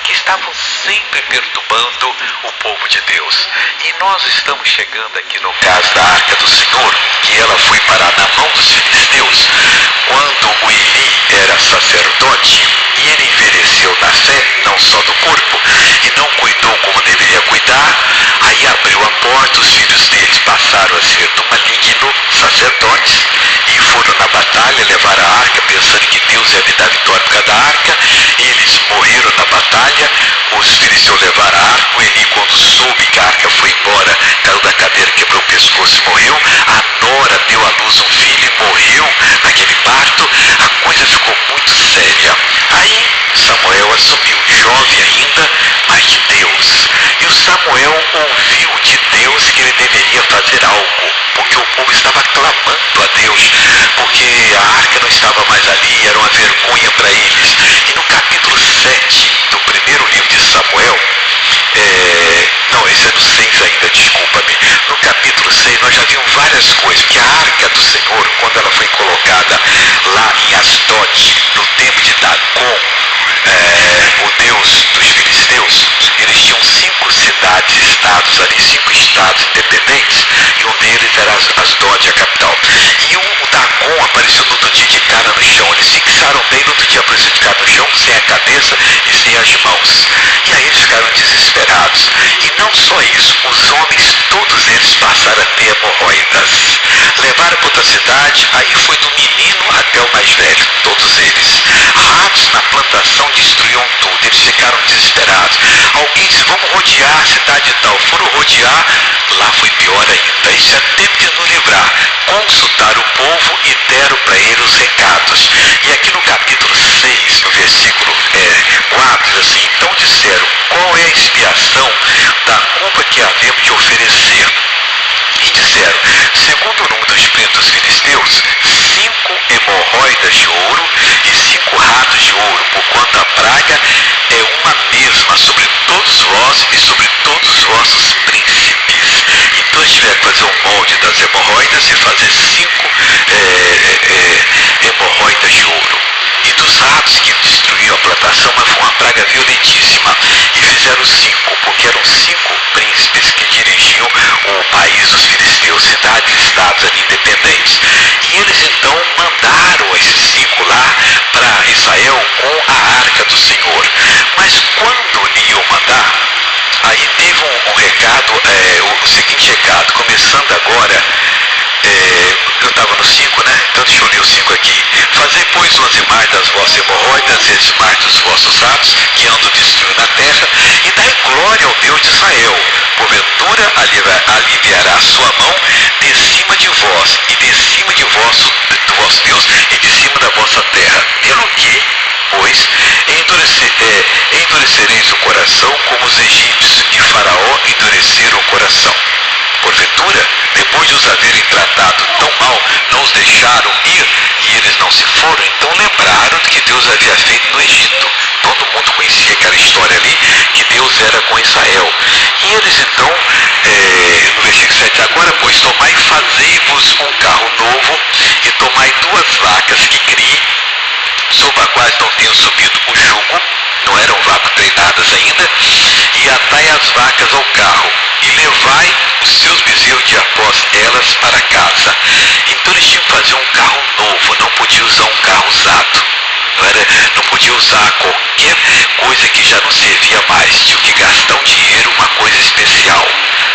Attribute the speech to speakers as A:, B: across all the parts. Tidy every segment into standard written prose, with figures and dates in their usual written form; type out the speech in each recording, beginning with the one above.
A: que estavam sempre perturbando o povo de Deus. E nós estamos chegando aqui no caso da Arca do Senhor, que ela foi parar na mão dos filisteus, quando o Eli era sacerdote, e ele envelheceu na fé, não só do corpo, e não cuidou como deveria cuidar. Aí abriu a porta, os filhos deles passaram a ser do maligno sacerdotes, e foram na batalha, levaram a arca, pensando que Deus ia lhe dar vitória por causa da arca. Eles morreram na batalha, os filisteus levaram a arca. O Eli, quando soube que a arca foi embora, caiu da cadeira, quebrou o pescoço e morreu. A nora deu à luz um filho e morreu naquele parto. A coisa ficou muito séria. Aí Samuel assumiu, jovem ainda, mas de Deus. E o Samuel ouviu de Deus que ele deveria fazer algo, porque o povo estava clamando a Deus, porque a arca não estava mais ali, era uma vergonha para eles. E no capítulo 7 do primeiro livro de Samuel, não, esse é no 6 ainda, desculpa-me. No capítulo 6 nós já vimos várias coisas, que a arca do Senhor, quando ela foi colocada lá em Asdod, no tempo de Dagom, o deus dos filisteus, eles tinham 5 cidades-estados ali, 5 estados independentes, e um deles era Asdod, a capital. E o Dagom apareceu no outro dia de cara no chão. Eles se fixaram bem, no outro dia apareceu de cara no chão, sem a cabeça e sem as mãos. E aí eles ficaram desesperados. E não só isso, os homens, todos eles passaram a ter hemorroidas. Levaram para outra cidade, aí foi do menino até o mais velho, todos eles. Ratos na plantação destruíam tudo, eles ficaram desesperados. Alguém disse, vamos rodear a cidade e tal. Foram rodear, lá foi pior ainda. Isso é tempo de nos livrar. Consultaram o povo e deram para ele os recados. E aqui no capítulo 6, no versículo 4, assim, então disseram, qual é a expiação da culpa que havemos de oferecer? E disseram, segundo o número dos príncipes dos filisteus, 5 hemorroidas de ouro e 5 ratos de ouro, porquanto a praga é uma mesma sobre todos vós e sobre todos os vossos príncipes. Então a gente vai fazer um molde das hemorroidas e fazer 5 hemorroidas de ouro. E dos ratos que destruíam a plantação, mas foi uma praga violentíssima. E fizeram 5, porque eram 5 príncipes que dirigiam o país dos filisteus, cidades e estados ali independentes. E eles então mandaram esses 5 lá para Israel com a arca do Senhor. Mas quando iam mandar, aí teve um recado, o seguinte recado, começando agora. Eu estava no 5, né? Então deixa eu ler o 5 aqui. Fazei, pois, umas imagens das vossas hemorroidas e as imagens dos vossos ratos, que andam destruindo a terra, e dai glória ao Deus de Israel. Porventura aliviará a sua mão de cima de vós, e de cima do vosso Deus, e de cima da vossa terra. Pelo que, pois, endurecereis o coração como os egípcios de Faraó endureceram o coração. Porventura, depois de os haverem tratado tão mal, não os deixaram ir, e eles não se foram, então lembraram do que Deus havia feito no Egito. Todo mundo conhecia aquela história ali, que Deus era com Israel. E eles então, no versículo 7, agora pois tomai e fazei-vos um carro novo, e tomai 2 vacas que criem, sobre as quais não tenham subido o jugo, não eram vacas treinadas ainda, e atai as vacas ao carro, e levai os seus bezerros de após elas para casa. Então eles tinham que fazer um carro novo, não podia usar um carro usado, não podia usar qualquer coisa que já não servia mais, tinha que gastar um dinheiro, uma coisa especial.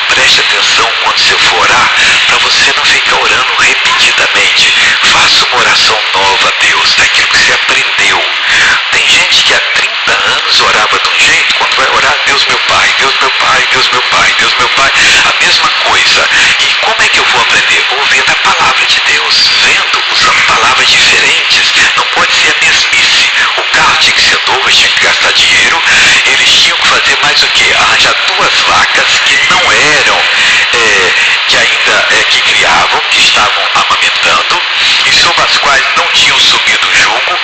A: Preste atenção quando você for orar, para você não ficar orando repetidamente. Faça uma oração nova a Deus, daquilo que você aprendeu. Tem gente que há 30 anos orava de um jeito, quando vai orar, Deus meu Pai, Deus meu Pai, Deus meu Pai, Deus meu Pai, a mesma coisa. E como é que eu vou aprender? Ouvindo a palavra de Deus, vendo, usando palavras diferentes. Não pode ser a mesmice. O carro tinha que ser novo, tinha que gastar dinheiro. Eles tinham que fazer mais o que? Arranjar 2 vacas que não eram, que ainda que criavam, que estavam amamentando, e sobre as quais não tinham subido o jugo,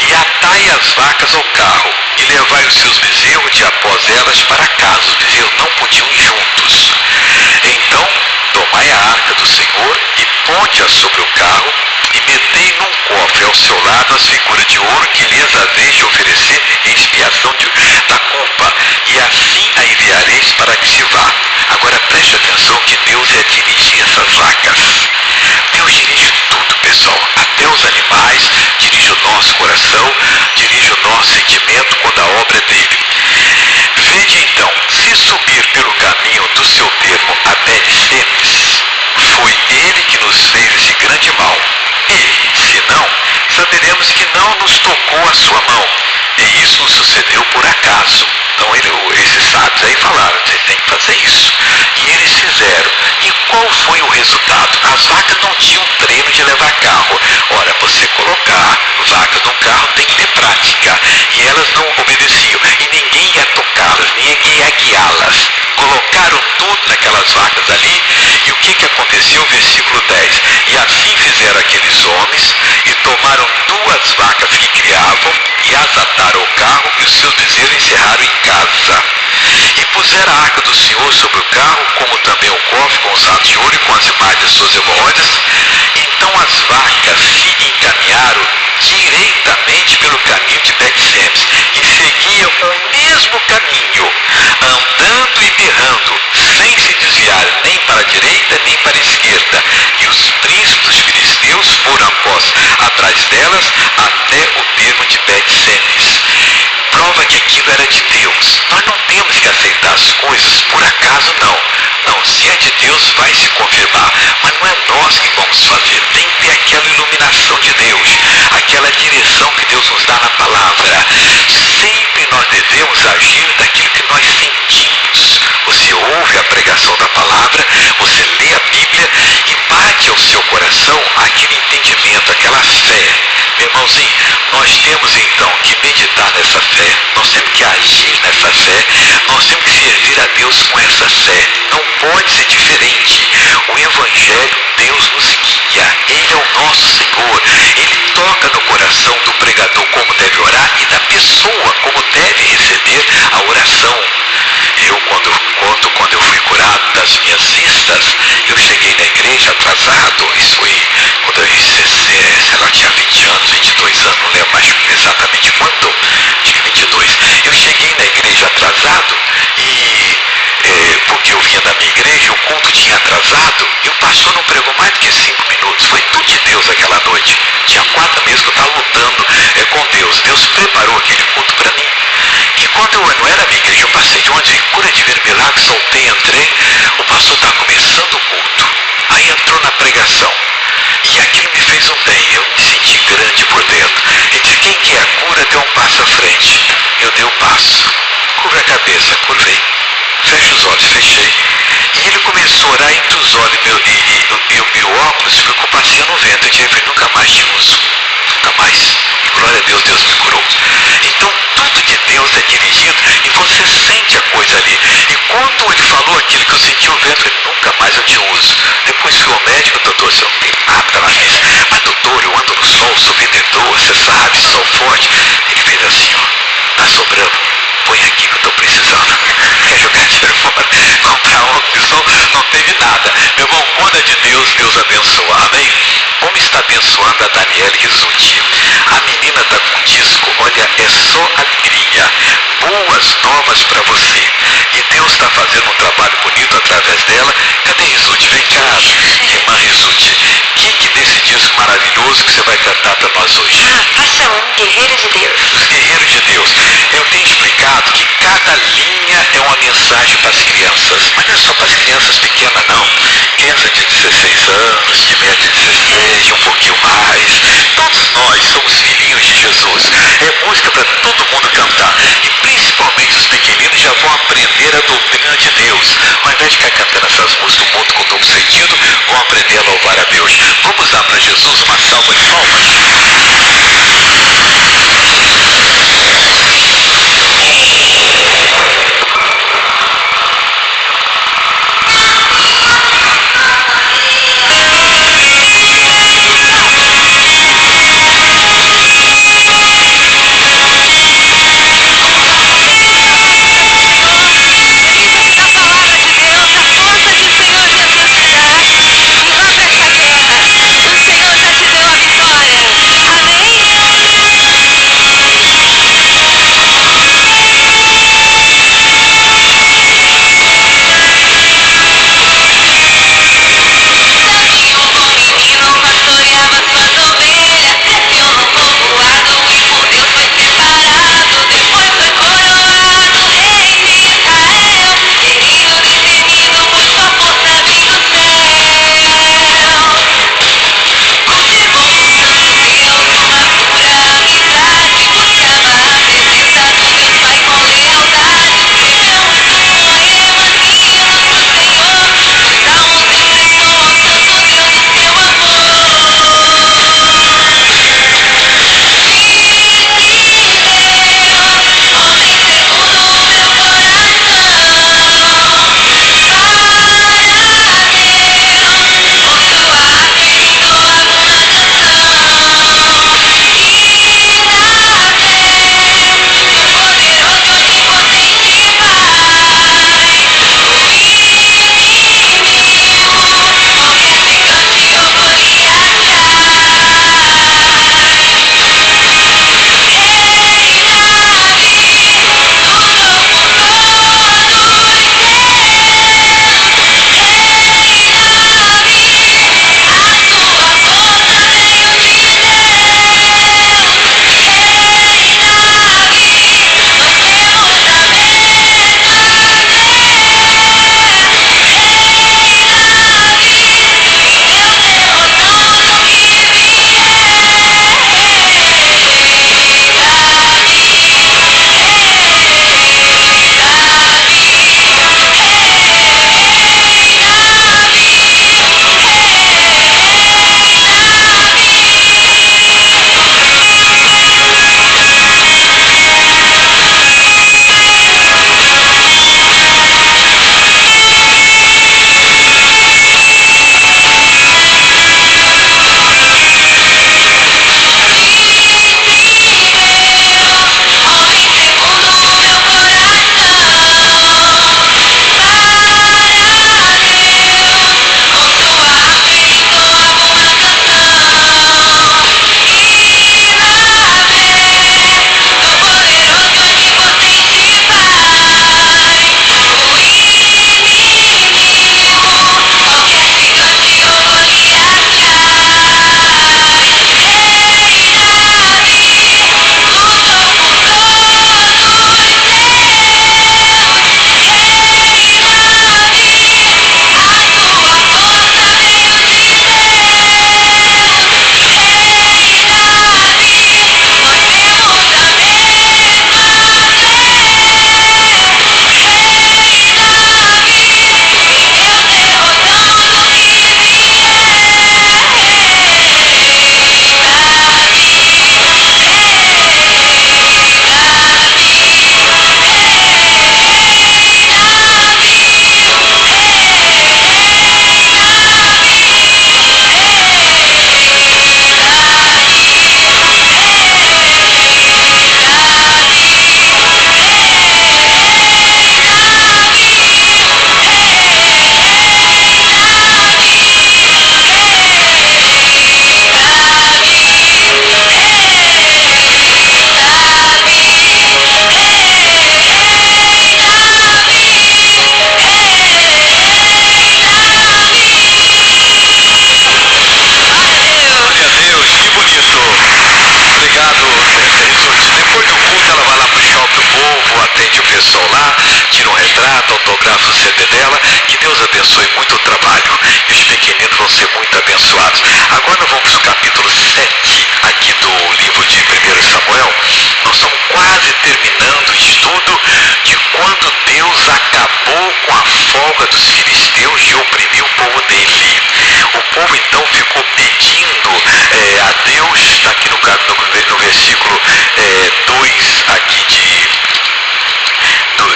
A: e atai as vacas ao carro, e levai os seus bezerros de após elas para casa. Os bezerros não podiam ir juntos. Então tomai a arca do Senhor e ponde-a sobre o carro, e metei num cofre ao seu lado as figuras de ouro que lhes haveis de oferecer em expiação da culpa. que Deus ia dirigir essas vacas. Deus dirige tudo, pessoal, até os animais, dirige o nosso coração, dirige o nosso sentimento quando a obra é dele. Vede então, se subir pelo caminho do seu termo a Bet-Semes, foi ele que nos fez esse grande mal. E, se não, saberemos que não nos tocou a sua mão. E isso nos sucedeu por acaso. Então esses sábios aí falaram, você tem que fazer isso. E eles fizeram. E qual foi o resultado? As vacas não tinham treino de levar carro. Ora, você colocar vacas num carro tem que ter prática. E elas não obedeciam. E ninguém ia tocá-las, ninguém ia guiá-las. Colocaram tudo naquelas vacas ali. E o que aconteceu? Versículo 10. E assim fizeram aqueles homens, e tomaram 2 vacas que criavam, e as ataram ao carro, e os seus bezerros encerraram em casa. E puseram a arca do Senhor sobre o carro, como também o cofre com os atos de ouro e com as imagens das suas hemorroidas. Então as vacas se encaminharam direitamente pelo caminho de Bet-Semes, e seguiam o mesmo caminho, andando e berrando, sem se desviar nem para a direita nem para a esquerda. E os príncipes dos filisteus foram atrás delas até o termo de Bet-Semes. Prova que aquilo era de Deus. Nós não temos que aceitar as coisas por acaso, não. Não, se é de Deus vai se confirmar, mas não é nós que vamos fazer. Tem que ter aquela iluminação de Deus, aquela direção que Deus nos dá na palavra. Sempre nós devemos agir daquilo que nós sentimos. Você ouve a pregação da palavra, você lê a Bíblia e bate ao seu coração aquele entendimento, aquela fé. Meu irmãozinho, nós temos então que meditar nessa fé, nós temos que agir nessa fé, nós temos que servir a Deus com essa fé. Não pode ser diferente. O Evangelho, Deus nos guia, Ele é o nosso Senhor, Ele toca no coração do pregador como deve orar e da pessoa como deve receber a oração. Eu, quando eu fui curado das minhas cistas, eu cheguei na igreja atrasado. Isso foi quando eu tinha 20 anos, 22 anos, não lembro mais exatamente quando, acho que 22. Eu cheguei na igreja atrasado porque eu vinha da minha igreja, o culto tinha atrasado, e o pastor não pregou mais do que 5 minutos. Foi tudo de Deus aquela noite. Tinha 4 meses que eu estava lutando com Deus. Deus preparou aquele culto para mim. E quando eu não era minha igreja, eu passei de onde? Cura de ver milagre, soltei, entrei. O pastor estava começando o culto. Aí entrou na pregação. E aquilo me fez um bem. Eu me senti grande por dentro. Ele disse, quem quer a cura, dê um passo à frente. Eu dei um passo. Curva a cabeça, curvei. Fecha os olhos, fechei. E ele começou a orar entre os olhos. E o óculos ficou passeando no vento. Eu falei, nunca mais te uso. Nunca mais. E glória a Deus, Deus me curou. Então, tudo de Deus é dirigido e você sente a coisa ali. E quando ele falou aquilo que eu senti o vento, ele, nunca mais eu te uso. Depois fui ao médico, doutor, você não tem nada na vista. Mas doutor, eu ando no sol, sou vendedor, você sabe, sol forte. Ele fez assim, ó, tá sobrando, põe aqui que eu estou precisando. Quer jogar dinheiro fora, comprar óculos, não teve nada. Meu irmão, quando é de Deus, Deus abençoa, amém? Como está abençoando a Daniela Risuti. A menina está com disco, olha, é só alegria, boas novas para você. E Deus está fazendo um trabalho bonito através dela. Cadê Risuti? Vem cá, irmã Risuti. O que desse disco maravilhoso que você vai cantar para nós hoje?
B: Faixa 1, Guerreiro de Deus.
A: Guerreiro de Deus. Eu tenho explicado que cada linha é uma mensagem para as crianças. Mas não é só para as crianças pequenas, não. Criança de 16 anos, de menos de 16, de um pouquinho mais. Todos nós somos filhinhos de Jesus. É música para todo mundo cantar. E principalmente os pequeninos já vão aprender a doutrina de Deus. Ao invés de ficar cantando essas músicas do mundo com duplo sentido, vão aprender a louvar a Deus. Vamos dar para Jesus uma salva de palmas.
B: E vamos essa guerra. O Senhor já te deu a vitória.
A: CD dela. Que Deus abençoe muito o trabalho. E os pequeninos vão ser muito abençoados. Agora nós vamos para o capítulo 7 aqui do livro de 1 Samuel. Nós estamos quase terminando o estudo de quando Deus acabou com a folga dos filisteus de oprimir o povo dele. O povo então ficou pedindo a Deus, está aqui no versículo 2 aqui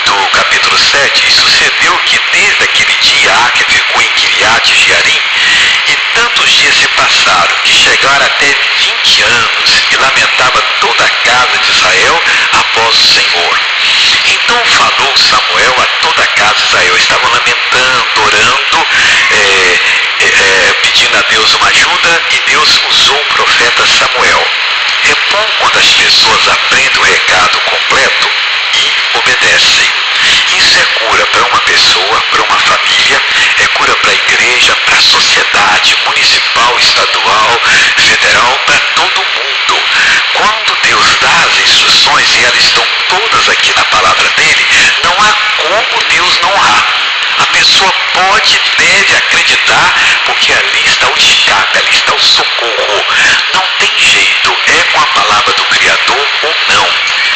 A: do capítulo 7, e sucedeu que desde aquele dia Aque ficou em Kiriat Jearim, e tantos dias se passaram, que chegaram até 20 anos, e lamentava toda a casa de Israel após o Senhor. Então falou Samuel a toda a casa de Israel, estavam lamentando, orando, pedindo a Deus uma ajuda, e Deus usou o profeta Samuel. É bom quando as pessoas aprendem o recado completo e obedecem. Isso é cura para uma pessoa, para uma família, é cura para a igreja, para a sociedade municipal, estadual, federal, para todo mundo. Quando Deus dá as instruções, e elas estão todas aqui na palavra dele, não há como Deus não honrar. A pessoa pode, deve acreditar, porque ali está o escape, ali está o socorro. Não tem jeito, é com a palavra do Criador ou não.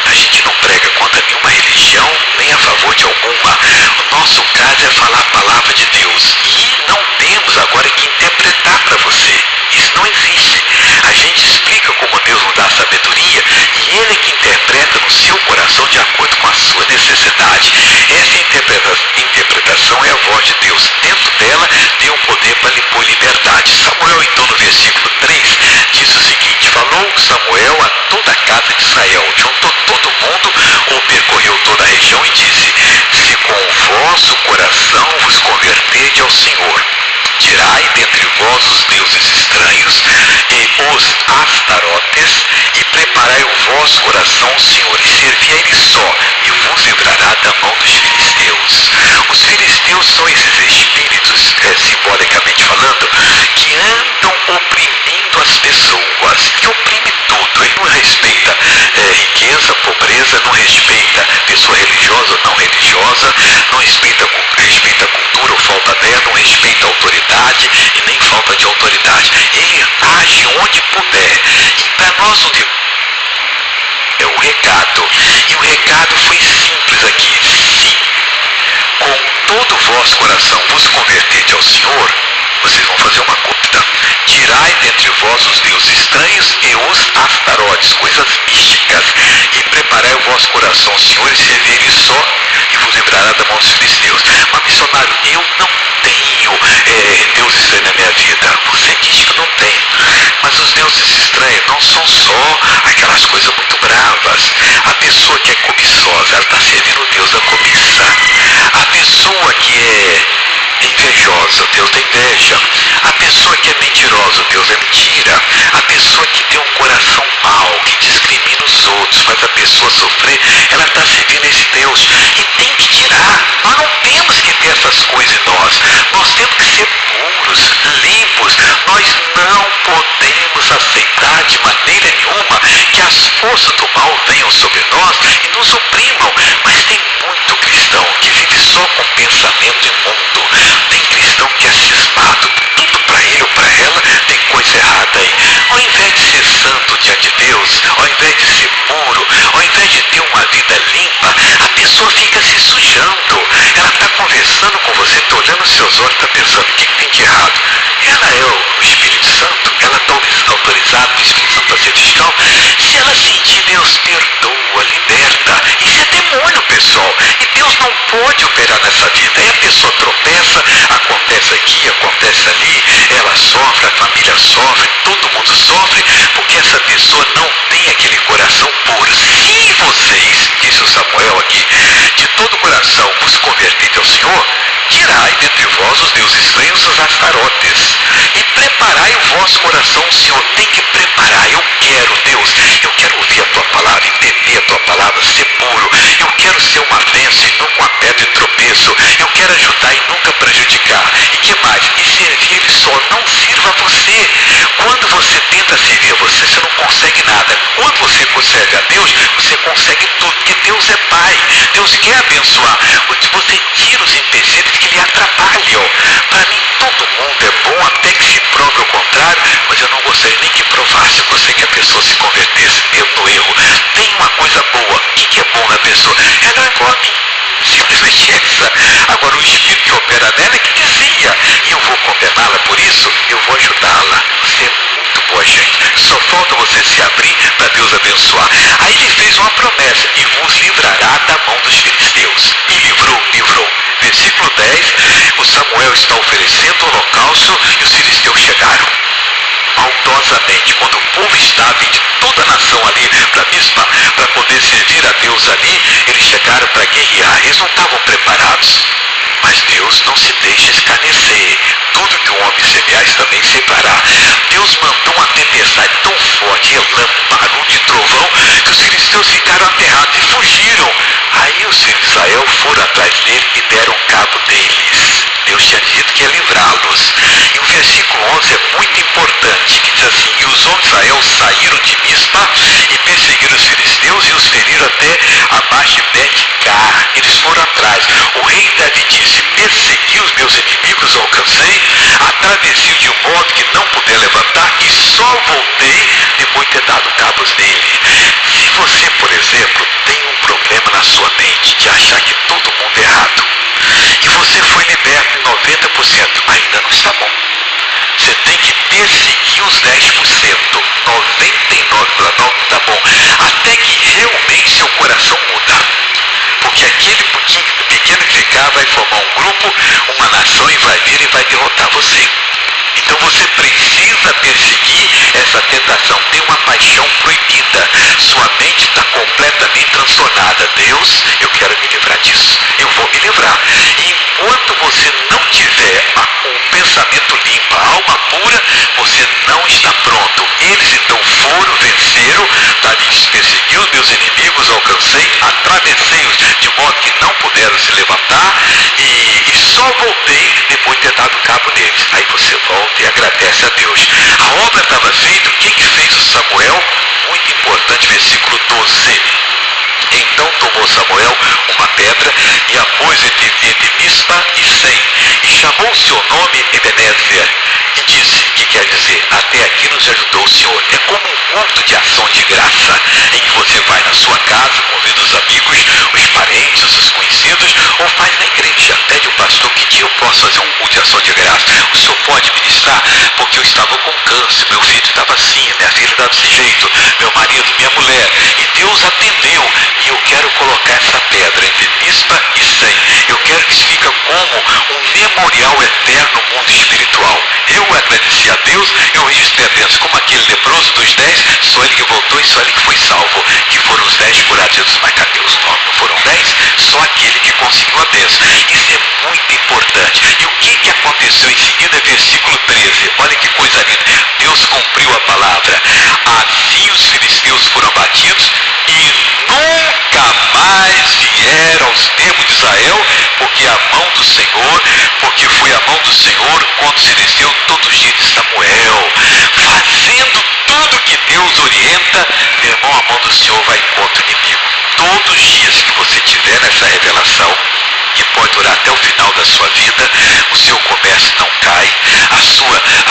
A: A gente não prega contra nenhuma religião, nem a favor de alguma. O nosso caso é falar a palavra de Deus. E não temos agora que interpretar para você. Isso não existe. A gente explica como Deus nos dá sabedoria, e Ele é que interpreta no seu coração de acordo com a sua necessidade. Essa interpretação é a voz de Deus. Dentro dela tem o poder para lhe pôr liberdade. Samuel, então, no versículo 3, diz o seguinte: falou Samuel a toda a casa de Israel, juntou todo mundo, ou percorreu toda a região, e disse: se com o vosso coração vos converterdes ao Senhor, tirai dentre vós os deuses estranhos e os astarotes, e preparai o vosso coração ao Senhor, e servi a Ele só, e vos livrará da mão dos filisteus. Os filisteus são esses espíritos, simbolicamente falando, que andam oprimindo as pessoas, e oprime tudo. Ele não respeita riqueza, pobreza, não respeita pessoa religiosa ou não religiosa, não respeita cultura ou falta dela, não respeita autoridade e nem falta de autoridade. Ele age onde puder. E para nós é o recado. E o recado foi simples aqui: se com todo o vosso coração vos converterdes ao Senhor, vocês vão fazer uma coisa: tirai dentre vós os deuses estranhos e os astarotes, coisas místicas, e preparai o vosso coração ao Senhor, e servi Ele só, e vos livrará da mão dos filisteus. Mas, missionário, eu não tenho Deus estranho na minha vida. Você diz que não tem. Mas os deuses estranhos não são só aquelas coisas muito bravas. A pessoa que é cobiçosa, ela está servindo Deus da cobiça. A pessoa que é invejosa, Deus da inveja. A pessoa que é mentirosa, Deus é mentira. A pessoa que tem um coração mau, que discrimina os outros, faz a pessoa sofrer, ela está servindo esse Deus. E tem que tirar. Nós não temos que ter essas coisas em nós. Nós temos que ser puros, limpos. Nós não podemos aceitar de maneira nenhuma que as forças do mal venham sobre nós e nos oprimam. Mas tem muito cristão que vive só com pensamento imundo. Tem cristão que é cismado, tudo para ele ou para ela tem coisa errada aí. Ao invés de ser santo diante de Deus, ao invés de ser puro, ao invés de ter uma vida limpa, a pessoa fica se sujando. Ela está conversando com você, está olhando nos seus olhos, está pensando: o que tem de errado? Ela é o Espírito Santo, ela está autorizada pelo Espírito Santo para ser fiscal. Se ela sentir, Deus perdoa, liberta. Isso é demônio, pessoal. E Deus não pode operar nessa vida. Aí a pessoa tropeça, acontece aqui, acontece ali, ela sofre, a família sofre, todo mundo sofre, porque essa pessoa não tem aquele coração puro. Se vocês, disse o Samuel aqui, de todo o coração vos converterem ao Senhor, tirai dentre vós os deuses estranhos, os astarotes, e preparai o vosso coração ao Senhor. Tem que preparar. Eu quero, Deus, eu quero ouvir a tua palavra, entender a tua palavra, ser puro. Eu quero ser uma bênção e nunca uma pedra de tropeço. Eu quero ajudar e nunca prejudicar. E que mais? E servir Ele só. Não sirva a você. Quando você tenta servir a você não consegue nada. Quando você serve a Deus, você consegue tudo, porque Deus é Pai. Deus Deus quer abençoar. Você tira os empecilhos que lhe atrapalham. Para mim todo mundo é bom até que se prove o contrário, mas eu não gostaria nem que provasse. Eu gostaria que a pessoa se convertesse mesmo no erro. Tem uma coisa boa. O que é bom na pessoa? Ela é igual a mim. Simplesmente essa. Agora o Espírito que opera nela é que dizia, e eu vou condená-la por isso, eu vou ajudá-la. Você é muito boa gente. Só falta você se abrir para Deus abençoar. Aí ele fez uma promessa, e vos livrará da mão dos filisteus. E livrou. Versículo 10, o Samuel está oferecendo o holocausto e os filisteus chegaram. Maldosamente, quando o povo estava de toda a nação ali para Mispa, para poder servir a Deus ali, eles chegaram para guerrear. Eles não estavam preparados, mas Deus não se deixa escarnecer. Tudo que o homem semear também separará. Deus mandou uma tempestade tão forte, relâmpago de trovão, que os filisteus ficaram aterrados e fugiram. Aí os filhos de Israel foram atrás dele e deram cabo deles. Deus tinha dito que ia livrá-los. E o versículo 11 é muito importante, que diz assim: e os homens de Israel saíram de Mispa e perseguiram os filisteus e os feriram até abaixo de Bet-Car. Eles foram atrás. O rei Davi disse: persegui os meus inimigos, alcancei, atravessei de modo que não puder levantar e só voltei depois de ter dado cabos dele. Se você, por exemplo, tem um problema na sua mente de achar que todo mundo é errado, e você foi liberto em 90%, ainda não está bom. Você tem que perseguir os 10%, 99,9% está bom, até que realmente seu coração muda. Porque aquele pequeno que ficar vai formar um grupo, uma nação, e vai vir e vai derrotar você. Então você precisa perseguir essa tentação. Tem uma paixão proibida. Sua mente está completamente transtornada. Deus, eu quero me livrar disso. Eu vou me livrar. E enquanto você não tiver o pensamento limpo, a alma pura, você não está pronto. Eles então foram, venceram. Davi disse: persegui os meus inimigos, alcancei, atravessei-os de modo que não puderam se levantar, e só voltei depois de ter dado cabo neles. Aí você volta e agradece a Deus. A obra estava feita. O que fez o Samuel? Muito importante, versículo 12. Então tomou Samuel uma pedra e a pôs entre Mispa e Sem, e chamou o seu nome Ebenezer, e disse, que quer dizer, até aqui nos ajudou o Senhor. É como um culto de ação de graça, em que você vai na sua casa, convida os amigos, os parentes, os conhecidos, ou faz na igreja. Pede ao pastor: que dia eu posso fazer um culto de ação de graça? O senhor pode ministrar? Porque eu estava com câncer, meu filho estava assim, minha filha estava desse jeito, meu marido, minha mulher, e Deus atendeu. E eu quero colocar essa pedra entre Mispa e Sem. Eu quero que isso fique como um memorial eterno no mundo espiritual. Eu agradeci a Deus, eu registrei a bênção. Como aquele leproso dos 10, só ele que voltou e só ele que foi salvo. Que foram os 10 curados. Jesus, mas cadê os 9? Não foram 10? Só aquele que conseguiu a bênção. Isso é muito importante. E o que aconteceu em seguida? Versículo 13. Olha que coisa linda. Deus cumpriu a palavra. Assim os filisteus foram abatidos e nunca mais vieram aos termos de Israel, porque foi a mão do Senhor contra os filisteus todos os dias de Samuel. Fazendo tudo que Deus orienta, meu irmão, a mão do Senhor vai contra o inimigo. Todos os dias que você tiver nessa revelação, que pode durar até o final da sua vida, o seu comércio não cai, a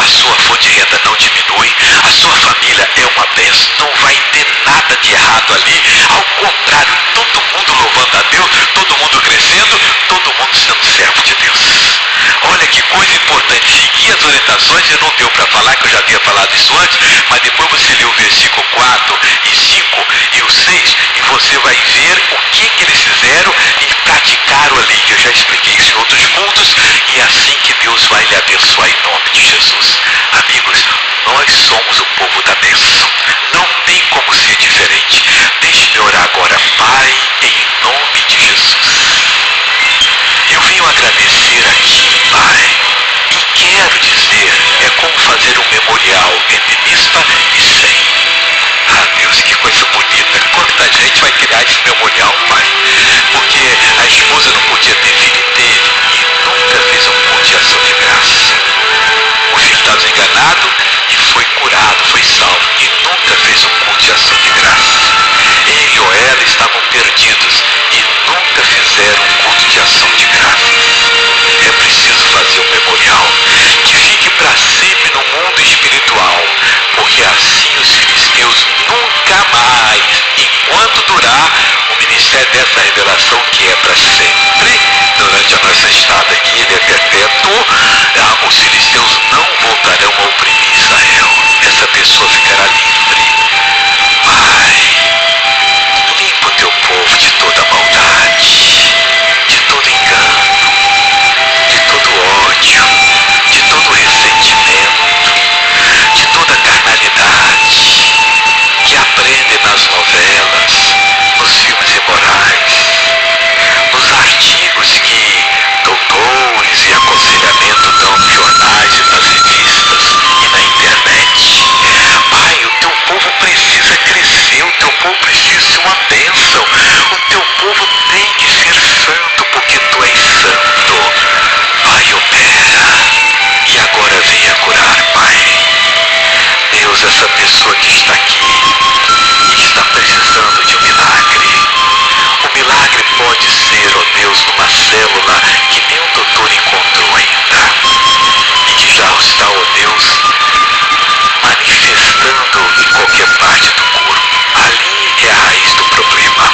A: sua fonte de renda não diminui, a sua família é uma bênção, não vai ter nada de errado ali, ao contrário, todo mundo louvando a Deus, todo mundo crescendo, todo mundo sendo servo de Deus. Olha que coisa importante, seguir as orientações. Eu não deu para falar, que eu já havia falado isso antes, mas depois você lê o versículo 4 e 5 e o 6, e você vai ver o que eles fizeram e praticaram ali, que eu já expliquei isso em outros cultos, e é assim que Deus vai lhe abençoar em nome de Jesus. Amigos, nós somos o povo da bênção, não tem como ser diferente. Deixe-me orar agora. Pai, em nome de Jesus, eu venho agradecer a Ti, Pai, e quero dizer, é como fazer um memorial entre Mispa e Sem. Ah, Deus, que coisa bonita. Quanta gente vai criar esse memorial, Pai, porque a esposa não podia ter filho e teve, e nunca fez um culto de ação de graça. O filho estava enganado e foi curado, foi salvo, e nunca fez dessa revelação que é para sempre. Durante a nossa estada aqui, ele é perpétuo. Os filisteus não voltarão a oprimir Israel. Essa pessoa ficará livre. Pai, limpa o teu povo de toda maldade, de todo engano, de todo ódio, de todo ressentimento, de toda carnalidade que aprendem nas novelas, nos filmes imorais, nos artigos que doutores e aconselhamento dão nos jornais e nas revistas e na internet. Pai, o teu povo precisa crescer, o teu povo precisa ser uma bênção, o teu povo tem que ser santo porque tu és santo. Pai, opera e agora venha curar, Pai. Deus, essa pessoa que está aqui está precisando de um milagre. O milagre pode ser, ó Deus, numa célula que nenhum doutor encontrou ainda e que já está, ó Deus, manifestando em qualquer parte do corpo. Ali é a raiz do problema.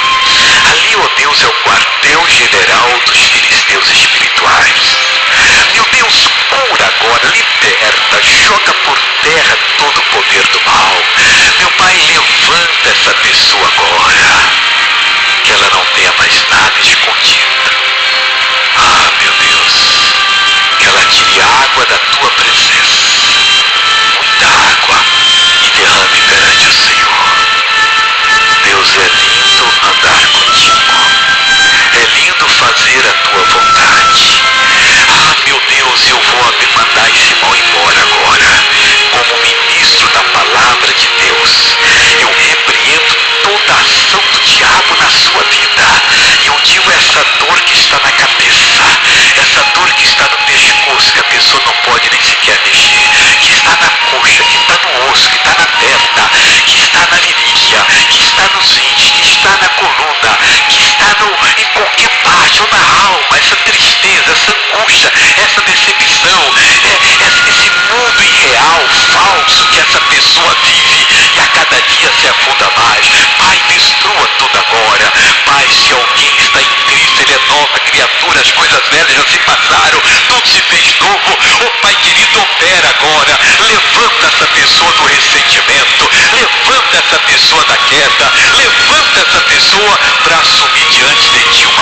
A: Ali, ó Deus, é o quartel-general dos filisteus espirituais. Meu Deus, cura agora, liberta, joga por terra todo o poder do mal. Meu Pai, levanta essa pessoa agora, que ela não tenha mais nada escondido. Ah, meu Deus, que ela tire água da tua presença, muita água, e derrame perante o Senhor. Deus, é lindo andar contigo, é lindo fazer a tua vontade. Ah, meu Deus, eu vou mandar esse mal embora agora, como ministro da palavra de Deus. Eu repreendo toda a ação do diabo na sua vida. Eu digo essa dor que está na cabeça, essa dor que está no pescoço, que a pessoa não pode nem sequer mexer, que está na coxa, que está no osso, que está na perna, que está na virilha, que está nos rins, que está na coluna, que está em qualquer parte, ou na alma, essa tristeza, essa angústia, essa decepção, esse mundo irreal, falso que essa pessoa vive e a cada dia se afunda mais. Pai, destrua tudo agora. Pai, se alguém está em Cristo, ele é nova criatura, as coisas velhas já se passaram, tudo se fez novo. Oh Pai querido, opera agora, levanta essa pessoa do ressentimento, levanta essa pessoa da queda, levanta essa pessoa para assumir diante de ti um